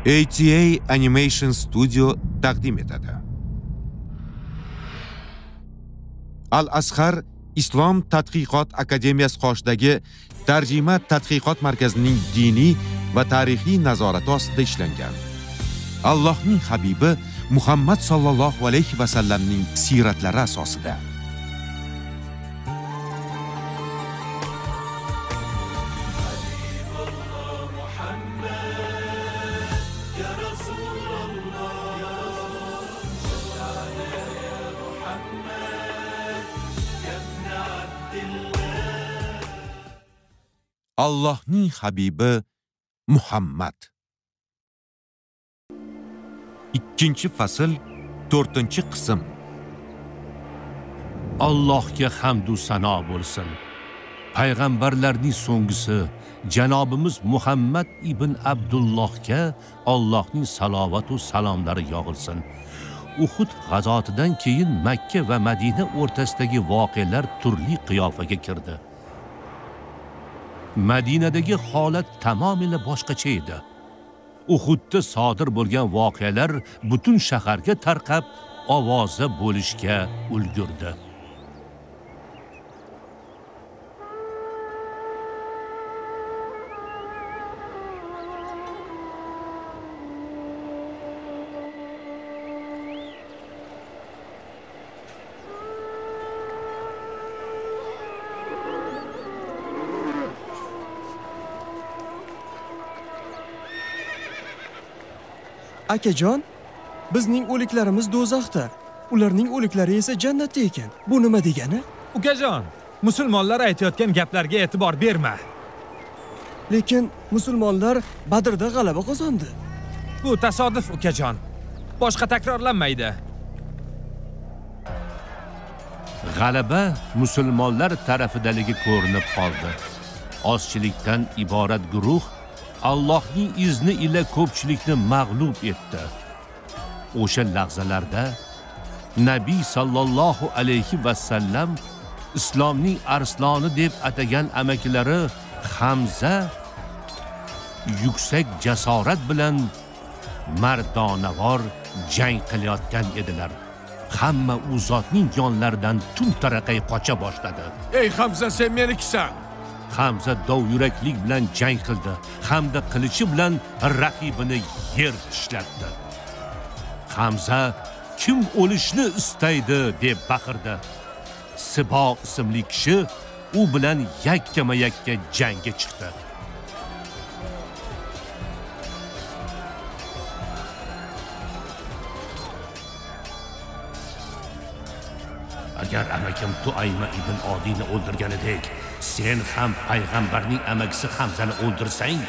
ATA Animation Studio taqdim etadi. Al-Azhar Islom tadqiqot akademiyasi qoshidagi tarjima tadqiqot markazining diniy va tarixiy nazorati ostida ishlangan. Allohning habibi Muhammad sallallohu alayhi va sallamning siratlari asosida. Allohning habibi Muhammad. 2-fasl 4-qism. Allohga hamd va sano bo'lsin. Payg'ambarlarning so'nggisi janobimiz Muhammad ibn Abdullohga Allohning salovat va salomlari yog'ilsin. Uhud g'azotidan keyin Makka va Madina o'rtasidagi voqealar turli qiyofaga kirdi. Madinadagi holat tamomila boshqacha edi. Uhudda sodir bo'lgan voqealar butun shaharga tarqab, ovoza bo'lishga ulgurdi. Akajon, bizning o'liklarimiz do'zaxda, ularning o'liklari esa jannatda ekan. Bu nima degani? Ukajon, musulmonlar aytayotgan gaplarga e'tibor berma. Lekin musulmonlar Badrda g'alaba qozondi. Bu tasodif, ukajon. Boshqa takrorlanmaydi. G'alaba musulmonlar tarafidaligi ko'rinib qoldi. Ozchilikdan iborat guruh Allohning izni ila ko'pchilikni mag'lub etdi. O'sha lahzalarda Nabiy sallallohu alayhi va sallam islomning arsloni deb atagan amakilari Hamza yuksak jasorat bilan mardonavor jang qilayotgan edilar. Hamma u zotning yonlaridan tum-taraqay qocha boshladi. Ey Hamza, sen menikisan. Hamza dovyuraklik bilan jang qildi hamda qilichi bilan raqibini yer tishlatdi. Hamza kim o'lishni istaydi deb baqirdi. Sibo ismli kishi u bilan yakkama-yakka jangga chiqdi. Agar amakim Tuayma ibn Odiyni o'ldirganidek, sen ham payg'ambarning amakisi Hamzani o'ldirsang,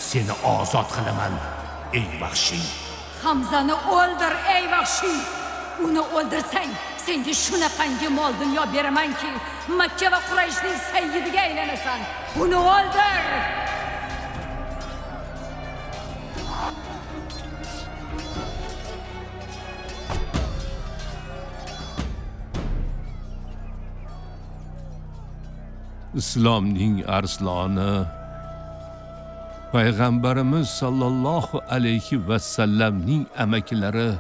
seni ozod qilaman, ey vahshiy. Hamzani o'ldir, ey vahshiy. Uni o'ldirsang, senga shunaqangi mol dunyo beramanki, Makka va Qurayshning sayyidiga aylanasan. Uni o'ldir. Islomning arsloni payg'ambarimiz sallallohu alayhi va sallamning amakilari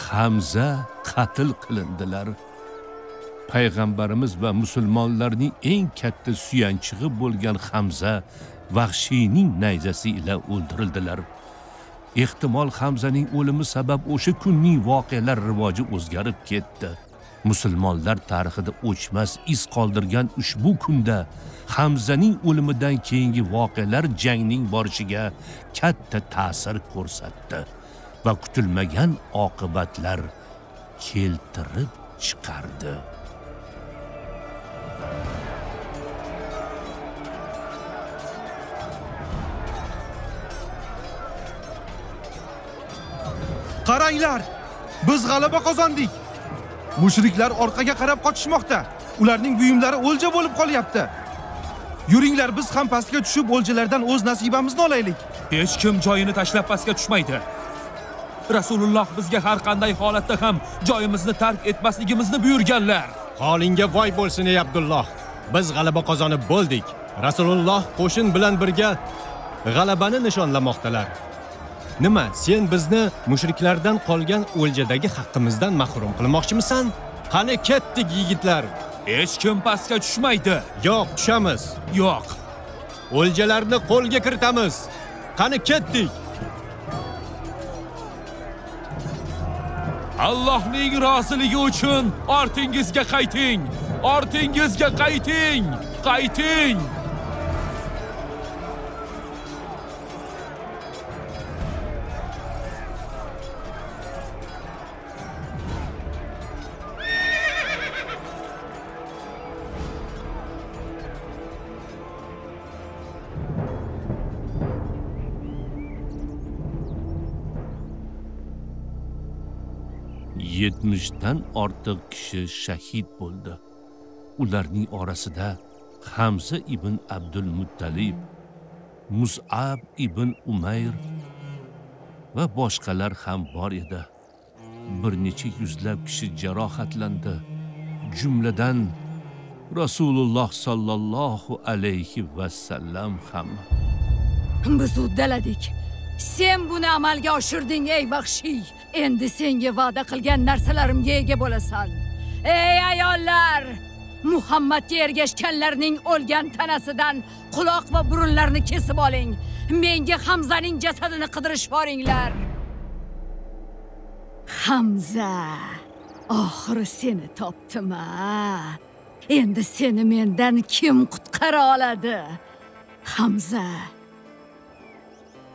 Hamza qatl qilindilar. Payg'ambarimiz va musulmonlarning eng katta suyanchig'i bo'lgan Hamza vahshiyning nayzasi ila o'ldirildilar. Ehtimol Hamzaning o'limi sabab o'sha kunning voqealar rivoji o'zgarib ketdi. Musulmonlar tarixida o'chmas iz qoldirgan ushbu kunda Hamzaning o'limidan keyingi voqealar jangning borishiga katta ta'sir ko'rsatdi va kutilmagan oqibatlar keltirib chiqardi. Qaranglar, biz g'alaba qozondik. Mushriklar orqaga qarab qochishmoqda. Ularning buyumlari o'lja bo'lib qolyapti. Yuringlar, biz ham pastga tushib o'ljalardan o'z nasibamizni olaylik. Hech kim joyini tashlab pastga tushmaydi. Rasululloh bizga har qanday holatda ham joyimizni tark etmasligimizni buyurganlar. Holingga voy bo'lsin ey Abdulloh. Biz g'alaba qozonib bo'ldik. Rasululloh qo'shin bilan birga g'alabani nishonlamoqdalar. Nima, sen bizni mushriklardan qolgan o'ljadagi haqqimizdan mahrum qilmoqchimisan? Qani ketdik yigitlar. Hech kim pastga tushmaydi. Yo'q, tushamiz. Yo'q. O'ljalarni qo'lga kiritamiz. Qani ketdik. Allohning roziligi uchun ortingizga qayting. Ortingizga qayting. Qayting. dan ortiq kishi shahid bo'ldi. Ularning orasida Hamza ibn Abdul Muttalib, Mus'ab ibn Umayr va boshqalar ham bor edi. Bir necha yuzlab kishi jarohatlandi. Jumladan Rasululloh sallallohu alayhi va sallam ham. Biz uddaladik. Sen buni amalga oshirding ey Baxshiy. Endi senga va'da qilgan narsalarimga ega bo'lasan. Ey ayollar! Muhammadga ergashganlarning o'lgan tanasidan quloq va burunlarini kesib oling. Menga Hamzaning jasadini qidirib boringlar. Hamza, oxiri seni topdim-a. Endi seni mendan kim qutqara oladi? Hamza.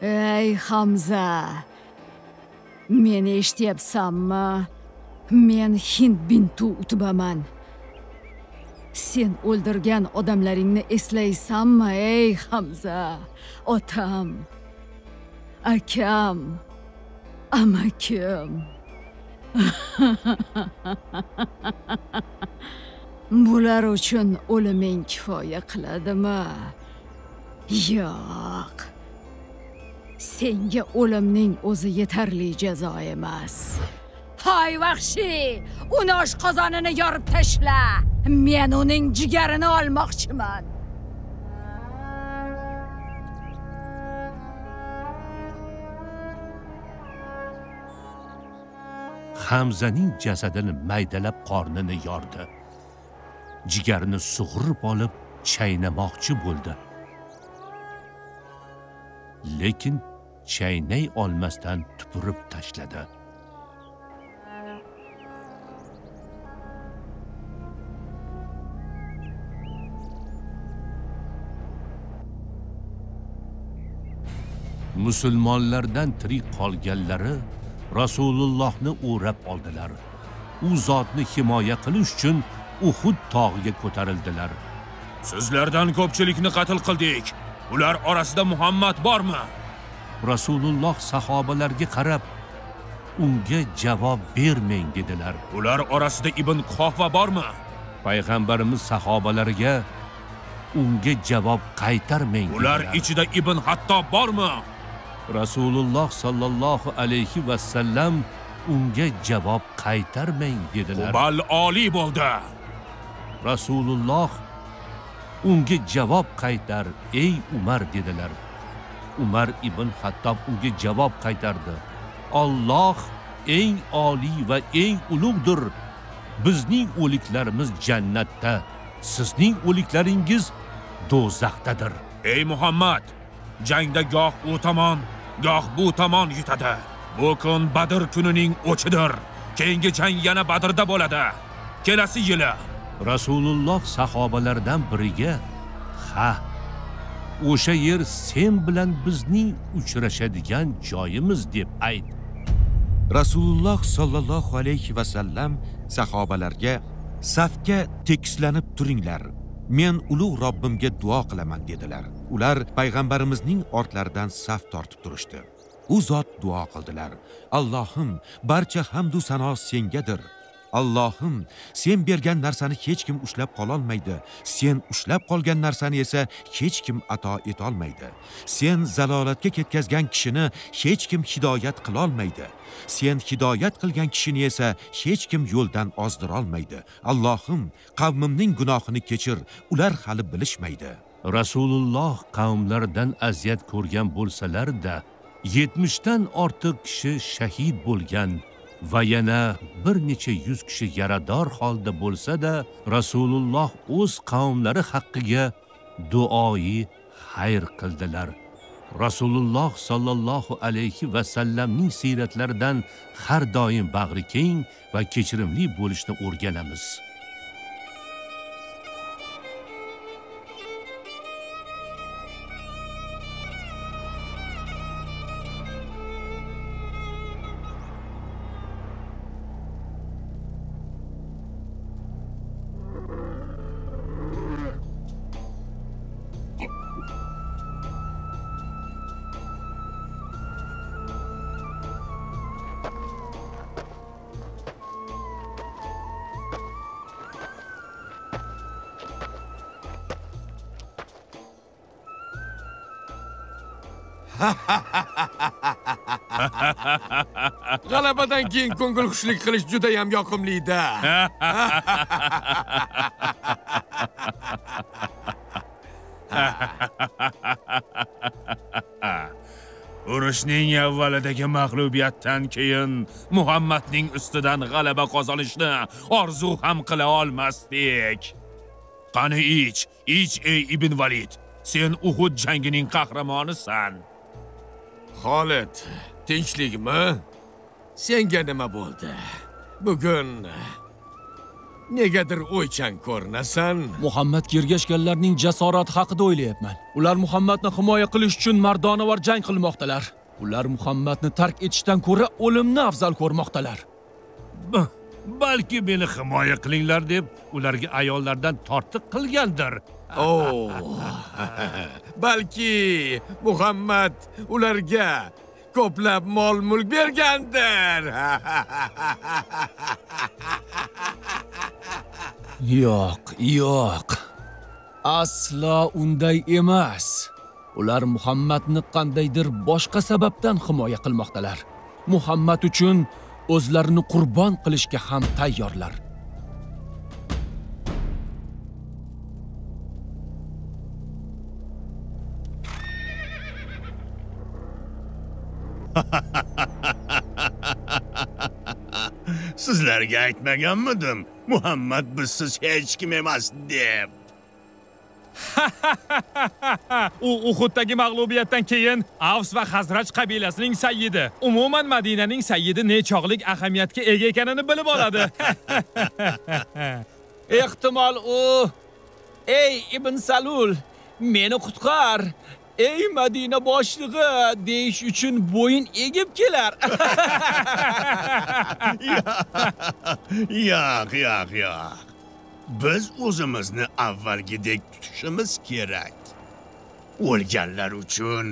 Ey Hamza, meni eshityapsanmi? Men Hind bintu Utbaman. Sen o'ldirgan odamlaringni eslaysanmi ey Hamza? Otam, akam, amakim. Bular uchun o'liming kifoya qiladimi? Yo'q. Senga o'limning o'zi yetarli jazo emas. Hay Vahshiy, uni oshqozonini yorib tashla. Men uning jigarini olmoqchiman. Hamzaning jasadini maydalab qornini yordi. Jigarini sug'urib olib chaynamoqchi bo'ldi. Lekin chaynay olmasdan tupurib tashladi. Musulmonlardan tirik qolganlari Rasulullohni o'rab oldilar. U zotni himoya qilish uchun Uhud tog'iga ko'tarildilar. Sizlardan ko'pchilikni qatl qildik. Ular orasida Muhammad bormi? Rasululloh sahobalarga qarab, unga javob bermang dedilar. Ular orasida Ibn Qofa bormi? Payg'ambarimiz sahobalariga unga javob qaytarmang dedilar. Ular ichida Ibn Hattob bormi? Rasululloh sallallohu alayhi va sallam unga javob qaytarmang dedilar. Qubal oli bo'ldi. Rasululloh unga javob qaytar ey Umar dedilar. Umar ibn Hattob unga javob qaytardi. Alloh eng oliy va eng ulug'dir. Bizning o'liklarimiz jannatda, sizning o'liklaringiz do'zaxdadir. Ey Muhammad, jangda goh u tomon, goh bu tomon yutadi. Bu kun Badr kunining o'chidir. Keyingi jang yana Badrda bo'ladi. Kelasi yili Rasululloh sahobalardan biriga, "Ha, o'sha yer sen bilan bizning uchrashadigan joyimiz" deb ayt. Rasululloh sallallohu alayhi va sallam sahobalarga safga tekislanib turinglar. Men ulug' Robbimga duo qilaman dedilar. Ular payg'ambarimizning ortlaridan saf tortib turishdi. U zot duo qildilar. Allohim, barcha hamd va sano sengadir. Allohim, sen bergan narsani hech kim ushlab qola olmaydi. Sen ushlab qolgan narsani esa hech kim ato eta olmaydi. Sen zalolatga ketkazgan kishini hech kim hidoyat qila olmaydi. Sen hidoyat qilgan kishini esa hech kim yo'ldan ozdira olmaydi. Allohim, qavmimning gunohini kechir, ular hali bilishmaydi. Rasululloh qavmlardan aziyat ko'rgan bo'lsalar-da, 70 dan ortiq kishi shahid bo'lgan va yana bir necha yuz kishi yarador holda bo'lsa-da, Rasululloh o'z qavmlari haqqiga duoyi xayr qildilar. Rasululloh sallallohu alayhi va sallamning siyratlaridan har doim bag'ri keng va kechirimli bo'lishni o'rganamiz. G'alabadan keyin ko'ngil xushlik qilish juda ham yoqimli-da. Urushning avvalidagi mag'lubiyatdan keyin Muhammadning ustidan g'alaba qozonishni orzu ham qila olmasdik. Qani ich ey Ibn Valid, sen Uhud jangining qahramonisan. Xolid, tinchlikmi? Senga nima bo'ldi? Bugun negadir o'ychan ko'rinasan. Muhammadga ergashganlarning jasorati haqida o'ylayapman. Ular Muhammadni himoya qilish uchun mardonavar jang qilmoqdalar. Ular Muhammadni tark etishdan ko'ra o'limni afzal ko'rmoqdalar. Balki meni himoya qilinglar deb ularga ayollardan tortiq qilgandir. Balki Muhammad ularga ko'plab mol-mulk bergandir. Yo'q. Aslo unday emas. Ular Muhammadni qandaydir boshqa sababdan himoya qilmoqdalar. Muhammad uchun o'zlarini qurbon qilishga ham tayyorlar. Sizlarga aytmaganmidim, Muhammad bizsiz hech kim emas deb. U Uhuddagi mag'lubiyatdan keyin Avs va Xazraj qabilasining sayyidi, umuman Madinaning sayyidi nechog'lik ahamiyatga ega ekanini bilib oladi. Ehtimol u ey Ibn Salul, meni qutqar, ey Madina boshlig'i deyish uchun bo'yin egib kelar. Yo'q. Biz o'zimizni avvalgidek tutishimiz kerak. O'lganlar uchun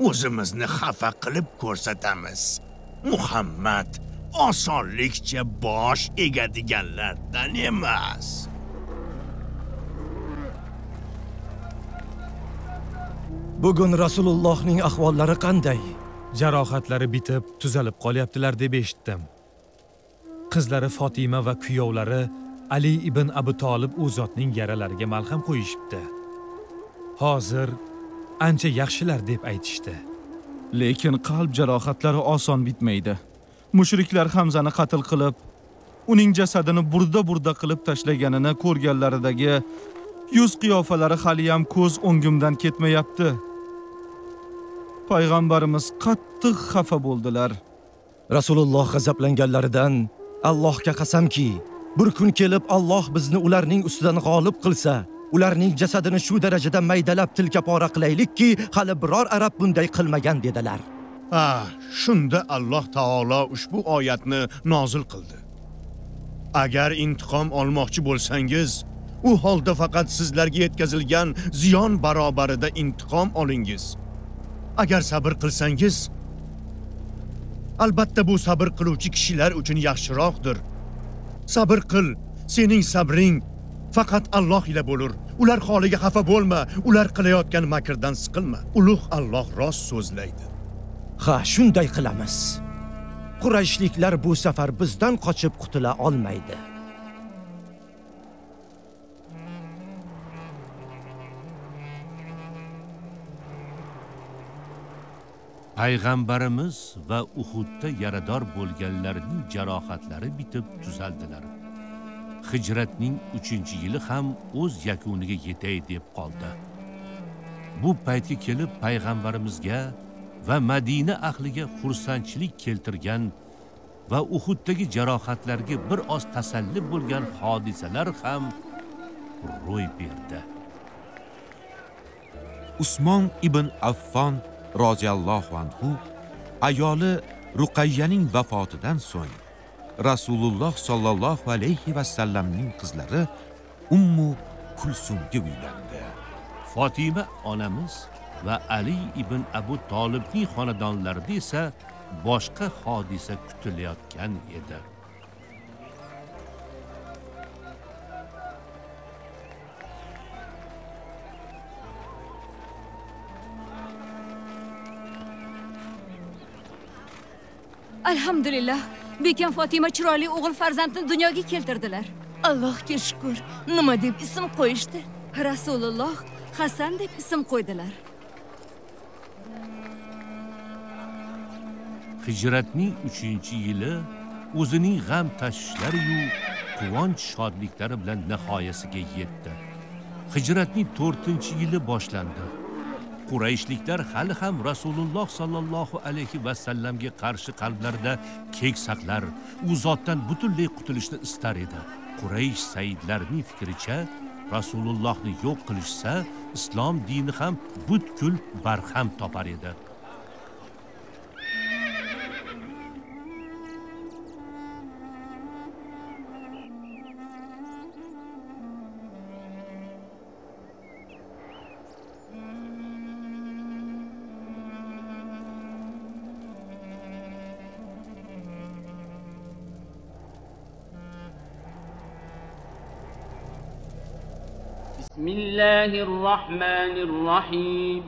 o'zimizni xafa qilib ko'rsatamiz. Muhammad osonlikcha bosh egadiganlardan emas. Bugun Rasulullohning ahvollari qanday? Jarohatlari bitib, tuzalib qolyaptilar deb eshitdim. Qizlari Fatima va kuyovlari Ali ibn Abi Talib u zotning yaralariga malham qo'yishibdi. Hozir ancha yaxshilar deb aytishdi. Lekin qalb jarohatlari oson bitmaydi. Mushriklar Hamzani qatl qilib, uning jasadini burda qilib tashlaganini ko'rganlaridagi yuz qiyofalari hali ham ko'z o'ngimdan ketmayapti. Payg'ambarimiz qattiq xafa bo'ldilar. Rasululloh g'azablanganlaridan Allohga qasamki, bir kun kelib Alloh bizni ularning ustidan g'olib qilsa, ularning jasadini shu darajada maydalab tilkapora qilaylikki, hali biror arab bunday qilmagan dedilar. Shunda Alloh taolo ushbu oyatni nozil qildi. Agar intiqom olmoqchi bo'lsangiz, u holda faqat sizlarga yetkazilgan ziyon barobarida intiqom olingiz. Agar sabr qilsangiz, albatta bu sabr qiluvchi kishilar uchun yaxshiroqdir. Sabr qil, sening sabring faqat Alloh ila bo'lur. Ular holiga xafa bo'lma, ular qilayotgan makrdan siqilma. Ulug' Alloh rost so'zlaydi. Ha, shunday qilamiz. Qurayshliklar bu safar bizdan qochib qutula olmaydi. Payg'ambarimiz va Uhudda yarador bo'lganlarning jarohatlari bitib tuzaldilar. Hijratning 3-yili ham o'z yakuniga yetay deb qoldi. Bu paytga kelib payg'ambarimizga va Madina ahliga xursandchilik keltirgan va Uhuddagi jarohatlarga bir oz tasalli bo'lgan hodisalar ham ro'y berdi. Usmon ibn Affon roziyallohu anhu ayoli Ruqayyaning vafotidan so'ng Rasululloh sallallohu alayhi va sallamning qizlari Ummu Kulsumga uylandi. Fatima onamiz va Ali ibn Abu Talibning xonadonlarida esa boshqa hodisa kutilayotgan edi. Alhamdulillah, Bekam Fatima chiroyli o'g'il farzandni dunyoga keltirdilar. Allohga shukr. Nima deb ism qo'yishdi? Rasululloh Hasan deb ism qo'ydilar. Hijratning 3-yili o'zining g'am tashvishlari yu quvonch shodliklari bilan nihoyasiga yetdi. Hijratning 4-yili boshlandi. Qurayshliklar hali ham Rasululloh sallallohu alayhi va sallamga qarshi qalblarida kek saqlar, u zotdan butunlay qutulishni istar edi. Quraysh sayyidlarining fikricha, Rasulullohni yo'q qilishsa, islom dini ham butkul barham topar edi. بسم الله الرحمن الرحيم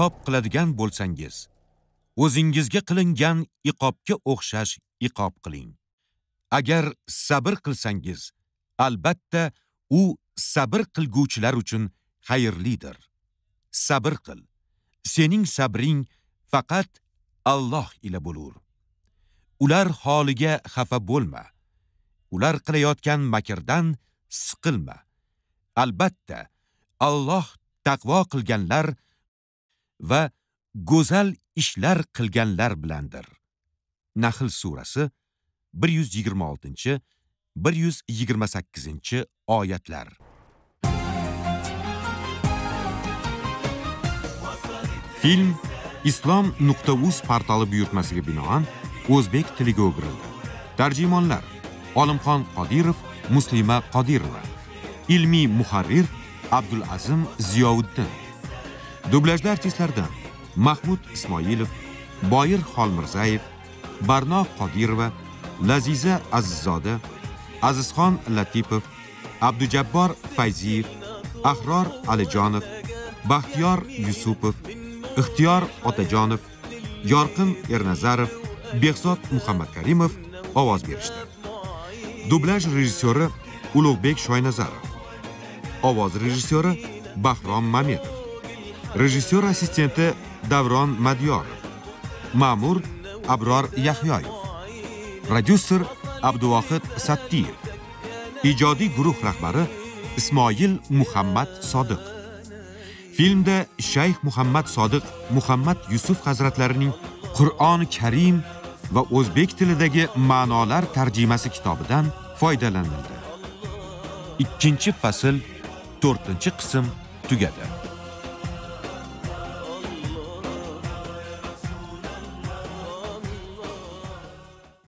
iqob qiladigan bo'lsangiz, o'zingizga qilingan iqobga o'xshash iqob qiling. Agar sabr qilsangiz, albatta u sabr qilguvchilar uchun xayrlidir. Sabr qil. Sening sabring faqat Alloh ila bo'lur. Ular holiga xafa bo'lma. Ular qilayotgan makrdan siqilma. Albatta, Alloh taqvo qilganlar va go'zal ishlar qilganlar bilandir. Nahl surasi 126-128 oyatlar. Film islom.uz portali buyurtmasiga binoan o'zbek tiliga o'girildi. Tarjimonlar: Olimxon Qodirov, Muslima Qodirova. Ilmiy muharrir Abdulazim Ziyovuddin. Dublajlar artistlaridan Mahmud Ismoilov, Boyir Xolmirzayev, Barno Qodirova, Laziza Azizzoda, Azizxon Latipov, Abdujabbor Fayziyev, Ahror Alijonov, Baxtiyor Yusupov, Ixtiyor Otajonov, Yorqin Ernazarov, Behzod Muhammad Karimov ovoz berishdi. Dublaj rejissyori Ulug'bek Shoynazarov. Ovoz rejissyori Bahrom Mametov. Rejissyor assistenti Davron Madyorov. Ma'mur Abror Yahyoyev. Prodyuser Abduvohid Sattiyev. Ijodiy guruh rahbari Ismoil Muhammad Sodiq. Filmda Shayx Muhammad Sodiq Muhammad Yusuf hazratlarining Qur'oni Karim va o'zbek tilidagi ma'nolar tarjimasi kitobidan foydalanildi. 2-fasl 4-qism tugadi.